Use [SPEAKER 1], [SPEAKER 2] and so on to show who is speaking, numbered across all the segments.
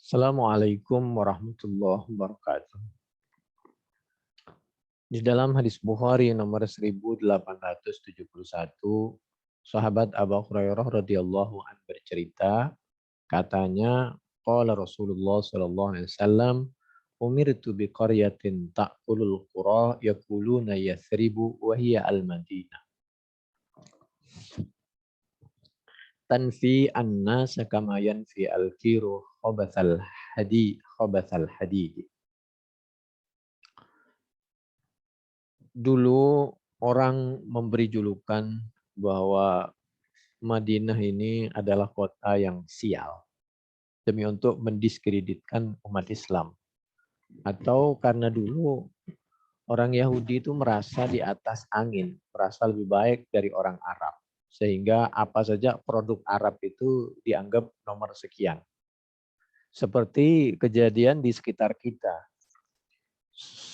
[SPEAKER 1] Assalamualaikum warahmatullahi wabarakatuh. Di dalam hadis Bukhari nomor 1871, sahabat Abu Hurairah radhiyallahu an bercerita, katanya, qala Rasulullah sallallahu alaihi wasallam, umirtu bi qaryatin ta'kulul qura yaquluna yathribu wa hiya al-Madinah. Tanfi an-nas kama yanfi al-kiru khabathal hadid. Dulu orang memberi julukan bahwa Madinah ini adalah kota yang sial demi untuk mendiskreditkan umat Islam. Atau karena dulu orang Yahudi itu merasa di atas angin, merasa lebih baik dari orang Arab. Sehingga apa saja produk Arab itu dianggap nomor sekian. Seperti kejadian di sekitar kita.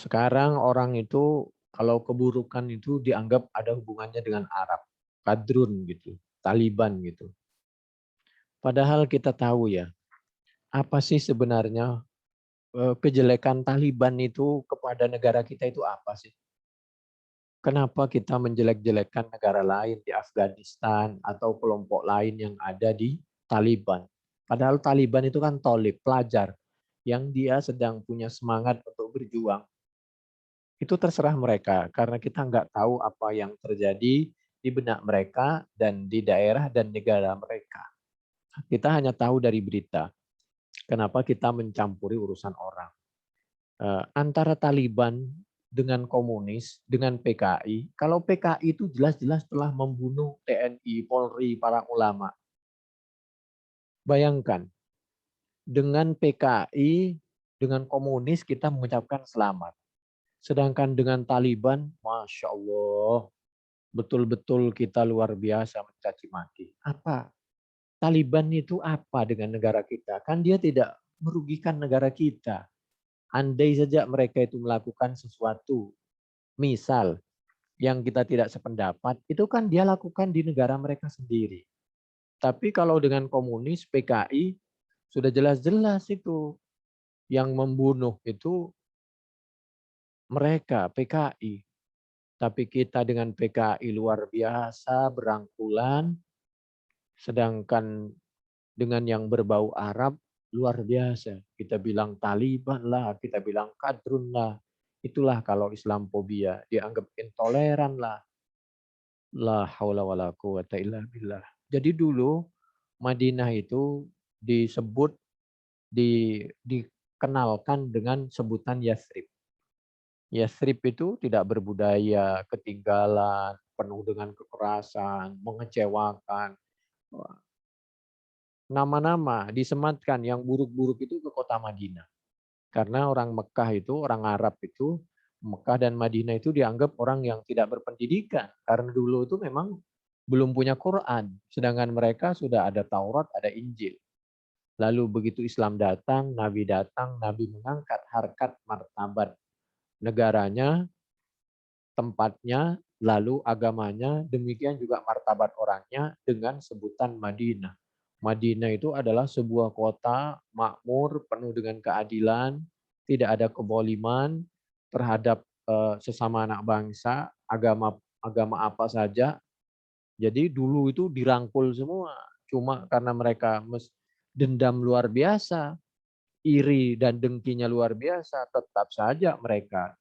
[SPEAKER 1] Sekarang orang itu kalau keburukan itu dianggap ada hubungannya dengan Arab, kadrun gitu, Taliban gitu. Padahal kita tahu ya, apa sih sebenarnya kejelekan Taliban itu kepada negara kita itu apa sih? Kenapa kita menjelek-jelekan negara lain di Afghanistan atau kelompok lain yang ada di Taliban? Padahal Taliban itu kan tolib, pelajar, yang dia sedang punya semangat untuk berjuang. Itu terserah mereka, karena kita nggak tahu apa yang terjadi di benak mereka dan di daerah dan negara mereka. Kita hanya tahu dari berita. Kenapa kita mencampuri urusan orang? Antara Taliban dengan komunis, dengan PKI, kalau PKI itu jelas-jelas telah membunuh TNI, Polri, para ulama. Bayangkan, dengan PKI, dengan komunis kita mengucapkan selamat. Sedangkan dengan Taliban, Masya Allah, betul-betul kita luar biasa mencaci maki. Apa? Taliban itu apa dengan negara kita? Kan dia tidak merugikan negara kita. Andai saja mereka itu melakukan sesuatu, misal yang kita tidak sependapat, itu kan dia lakukan di negara mereka sendiri. Tapi kalau dengan komunis, PKI, sudah jelas-jelas itu yang membunuh itu mereka, PKI. Tapi kita dengan PKI luar biasa, berangkulan, sedangkan dengan yang berbau Arab, luar biasa. Kita bilang Taliban lah, kita bilang kadrun lah. Itulah kalau Islamfobia, dianggap intoleran lah. La haula wala quwata illa billah. Jadi dulu Madinah itu disebut, dikenalkan dengan sebutan Yathrib. Yathrib itu tidak berbudaya, ketinggalan, penuh dengan kekerasan, mengecewakan. Nama-nama disematkan yang buruk-buruk itu ke kota Madinah. Karena orang Mekah itu, orang Arab itu, Mekah dan Madinah itu dianggap orang yang tidak berpendidikan. Karena dulu itu memang belum punya Quran. Sedangkan mereka sudah ada Taurat, ada Injil. Lalu begitu Islam datang, Nabi mengangkat harkat martabat negaranya, tempatnya, lalu agamanya, demikian juga martabat orangnya dengan sebutan Madinah. Madinah itu adalah sebuah kota makmur, penuh dengan keadilan, tidak ada keboliman terhadap sesama anak bangsa, agama agama apa saja. Jadi dulu itu dirangkul semua. Cuma karena mereka dendam luar biasa, iri dan dengkinya luar biasa, tetap saja mereka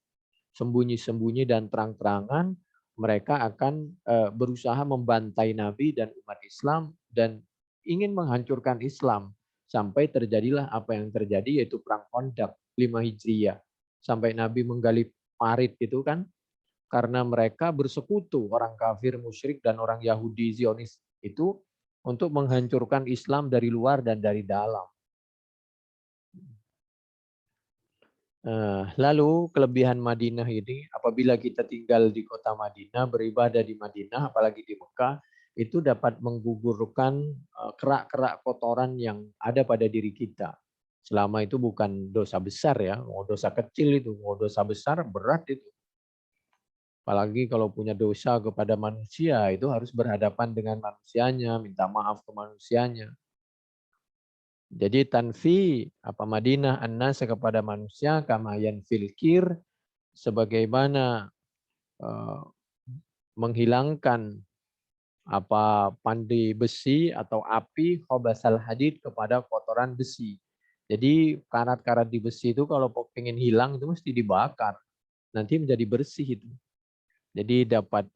[SPEAKER 1] sembunyi-sembunyi dan terang-terangan mereka akan berusaha membantai Nabi dan umat Islam dan ingin menghancurkan Islam sampai terjadilah apa yang terjadi, yaitu perang Khandaq 5 Hijriah. Sampai Nabi menggali parit itu kan karena mereka bersekutu, orang kafir musyrik dan orang Yahudi Zionis itu, untuk menghancurkan Islam dari luar dan dari dalam. Lalu kelebihan Madinah ini, apabila kita tinggal di kota Madinah, beribadah di Madinah, apalagi di Mekah, itu dapat menggugurkan kerak-kerak kotoran yang ada pada diri kita. Selama itu bukan dosa besar ya, mau dosa kecil itu, mau dosa besar berat itu. Apalagi kalau punya dosa kepada manusia, itu harus berhadapan dengan manusianya, minta maaf ke manusianya. Jadi tanfi apa Madinah an-nas kepada manusia kama yanfil kir, sebagaimana menghilangkan apa pandi besi atau api khobasal hadid kepada kotoran besi. Jadi karat-karat di besi itu kalau pengen hilang itu mesti dibakar. Nanti menjadi bersih itu. Jadi dapat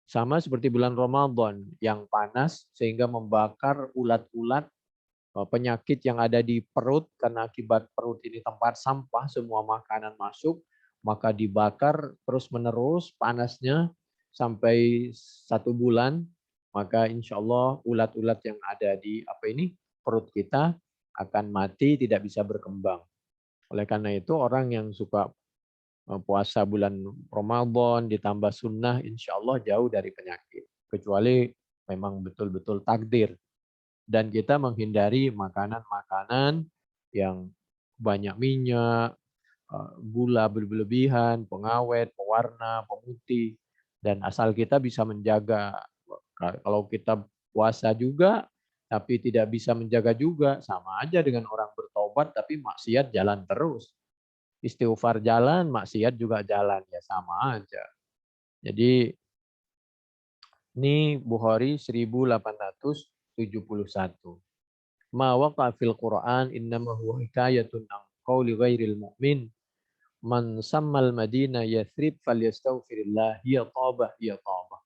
[SPEAKER 1] sama seperti bulan Ramadan yang panas sehingga membakar ulat-ulat penyakit yang ada di perut karena akibat perut ini tempat sampah, semua makanan masuk, maka dibakar terus-menerus panasnya sampai 1 bulan, maka insya Allah ulat-ulat yang ada di perut kita akan mati, tidak bisa berkembang. Oleh karena itu orang yang suka puasa bulan Ramadan ditambah sunnah, insya Allah jauh dari penyakit. Kecuali memang betul-betul takdir. Dan kita menghindari makanan-makanan yang banyak minyak, gula berlebihan, pengawet, pewarna, pemutih. Dan asal kita bisa menjaga, kalau kita puasa juga, tapi tidak bisa menjaga juga, sama aja dengan orang bertobat tapi maksiat jalan terus. Istighfar jalan, maksiat juga jalan, ya sama aja. Jadi ini Bukhari 1871. Ma waqa fil Qur'an innama huwa hikayatun an qawli ghairil mu'min man sammal madinah yathrib falyastaghfirillah hiya tabah hiya tabah.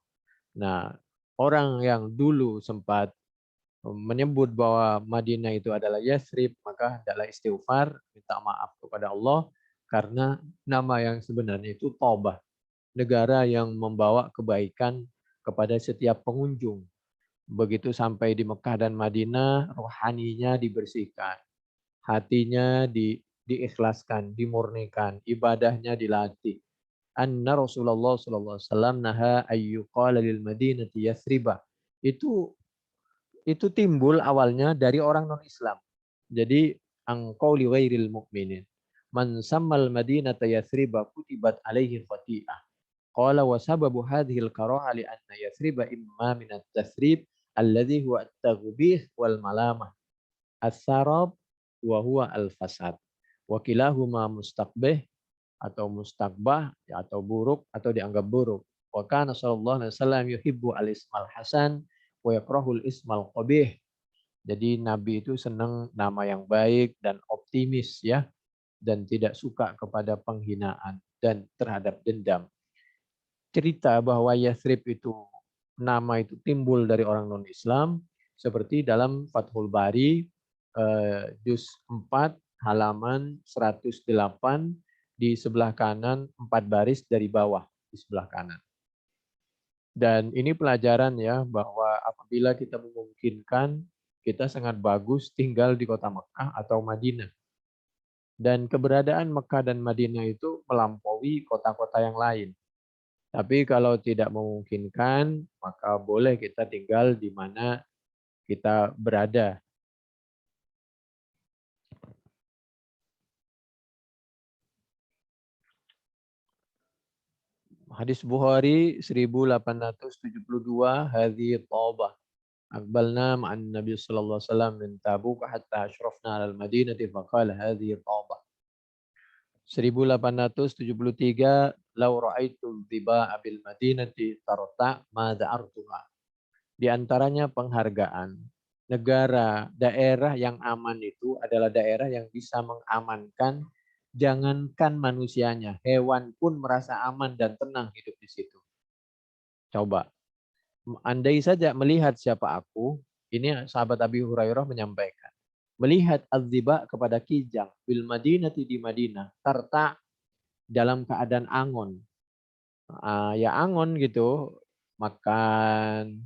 [SPEAKER 1] Nah, orang yang dulu sempat menyebut bahwa Madinah itu adalah Yathrib, maka adalah istighfar, minta maaf kepada Allah karena nama yang sebenarnya itu Taubah, negara yang membawa kebaikan kepada setiap pengunjung. Begitu sampai di Mekah dan Madinah, rohaninya dibersihkan, hatinya diikhlaskan, dimurnikan, ibadahnya dilatih. Anna Rasulullah sallallahu alaihi wasallam naha ayyuqala lil madinati Yathriba. Itu timbul awalnya dari orang non-Islam. Jadi angkau li ghairil mu'minin. Man sammal madinata Yathriba kutibat alaihi khati'ah. Qala wa sababu hadhil karaha li anna Yathriba imma min at-tathrib alladhi huwa at-taghbih wal malamah. As-sarab wa huwa al-fasad. Wa kilahuma mustaqbih atau mustaqbah atau buruk atau dianggap buruk. Wa kana sallallahu alaihi wasallam yuhibbu al-ismal hasan wa yakrahul ismal qabih. Jadi Nabi itu senang nama yang baik dan optimis ya, dan tidak suka kepada penghinaan dan terhadap dendam. Cerita bahwa Yathrib itu nama itu timbul dari orang non-Islam seperti dalam Fathul Bari juz 4 halaman 108 di sebelah kanan 4 baris dari bawah di sebelah kanan. Dan ini pelajaran ya bahwa apabila kita memungkinkan, kita sangat bagus tinggal di kota Mekah atau Madinah. Dan keberadaan Mekah dan Madinah itu melampaui kota-kota yang lain. Tapi kalau tidak memungkinkan, maka boleh kita tinggal di mana kita berada. Hadis Bukhari 1872, hadhi Taubah. Aqbalna ma'an Nabi sallallahu alaihi wasallam min Tabuk hatta ashrafna al Madinati faqala hadhi Taubah. 1873, lau ra'aitu dhiba'a bil Madinati tarta' ma da'artuha. Di antaranya penghargaan. Negara, daerah yang aman itu adalah daerah yang bisa mengamankan jangankan manusianya, hewan pun merasa aman dan tenang hidup di situ. Coba, andai saja melihat siapa aku, ini sahabat Abi Hurairah menyampaikan, melihat az-ziba kepada kijang bil Madinati di Madinah, serta dalam keadaan angon. Ya angon gitu, makan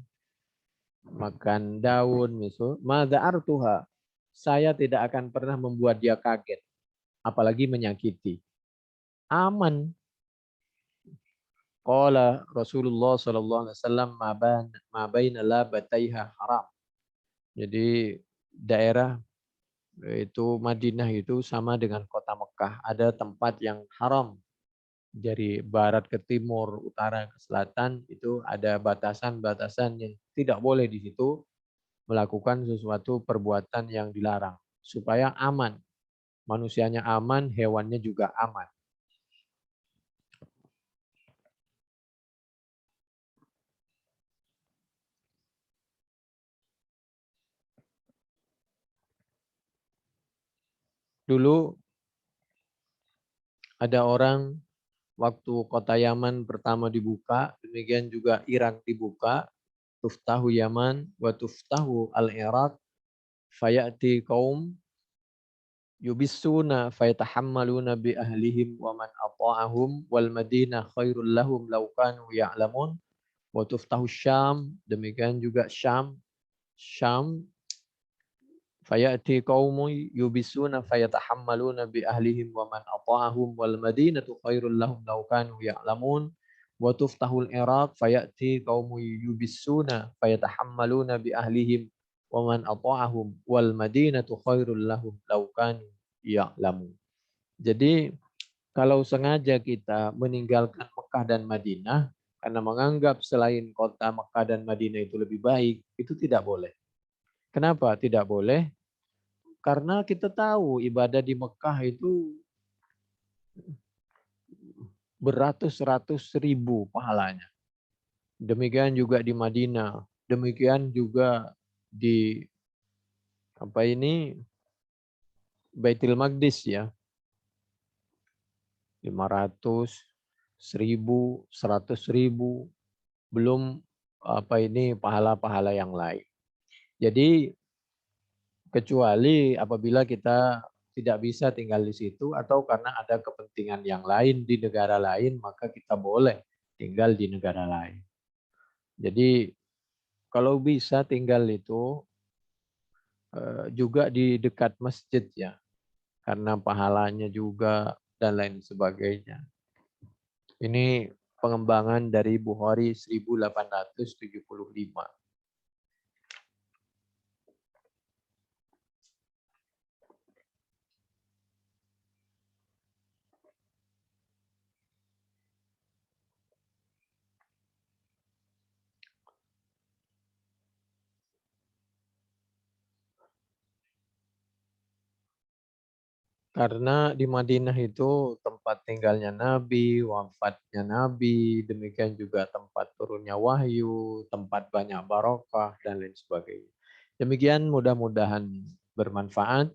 [SPEAKER 1] daun miso, mada artuha. Saya tidak akan pernah membuat dia kaget, apalagi menyakiti. Aman. Qala Rasulullah sallallahu alaihi wasallam ma baina labataiha haram. Jadi daerah itu Madinah itu sama dengan kota Mekah, ada tempat yang haram. Dari barat ke timur, utara ke selatan itu ada batasan-batasan yang tidak boleh di situ. melakukan sesuatu perbuatan yang dilarang supaya aman. Manusianya aman, hewannya juga aman. Dulu ada orang waktu kota Yaman pertama dibuka, demikian juga Irak dibuka, tuftahu Yaman wa tuftahu al-Iraq, fayati kaum yubissuna fayatahammaluna bi ahlihim wa man ata'ahum wal madinah khairul lahum law kanu ya'lamun wa tuftahu Syam, demikian juga Syam fayati qaumun yubisuna fayatahammaluna bi ahlihim wa man ata'ahum wal madinatu khairul lahum law kanu ya'lamun wa tuftahul Iraq fayati qaumun yubisuna fayatahammaluna bi ahlihim wa man ata'ahum wal madinatu khairul lahum law kanu ya'lamun. Jadi kalau sengaja kita meninggalkan Mekah dan Madinah karena menganggap selain kota Mekah dan Madinah itu lebih baik, itu tidak boleh. Kenapa tidak boleh? Karena kita tahu ibadah di Mekah itu beratus-ratus ribu pahalanya. Demikian juga di Madinah. Demikian juga di Baitul Maqdis ya. 500, 1000, 100.000. Belum pahala-pahala yang lain. Jadi kecuali apabila kita tidak bisa tinggal di situ atau karena ada kepentingan yang lain di negara lain, maka kita boleh tinggal di negara lain. Jadi kalau bisa tinggal itu juga di dekat masjid ya, karena pahalanya juga dan lain sebagainya. Ini pengembangan dari Bukhari 1875. Karena di Madinah itu tempat tinggalnya Nabi, wafatnya Nabi, demikian juga tempat turunnya wahyu, tempat banyak barokah, dan lain sebagainya. Demikian mudah-mudahan bermanfaat.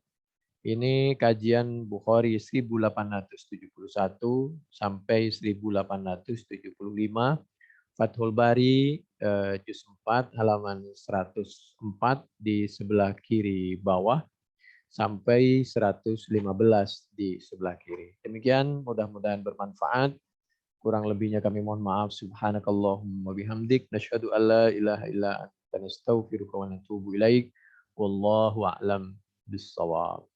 [SPEAKER 1] Ini kajian Bukhari 1871 sampai 1875. Fathul Bari juz 4 halaman 104 di sebelah kiri bawah sampai 115 di sebelah kiri. Demikian mudah-mudahan bermanfaat. Kurang lebihnya kami mohon maaf. Subhanakallahumma bihamdik. Nasyhadu an la ilaha illa anta nastaghfiruka wa natubu ilaik. Wallahu a'lam bissawab.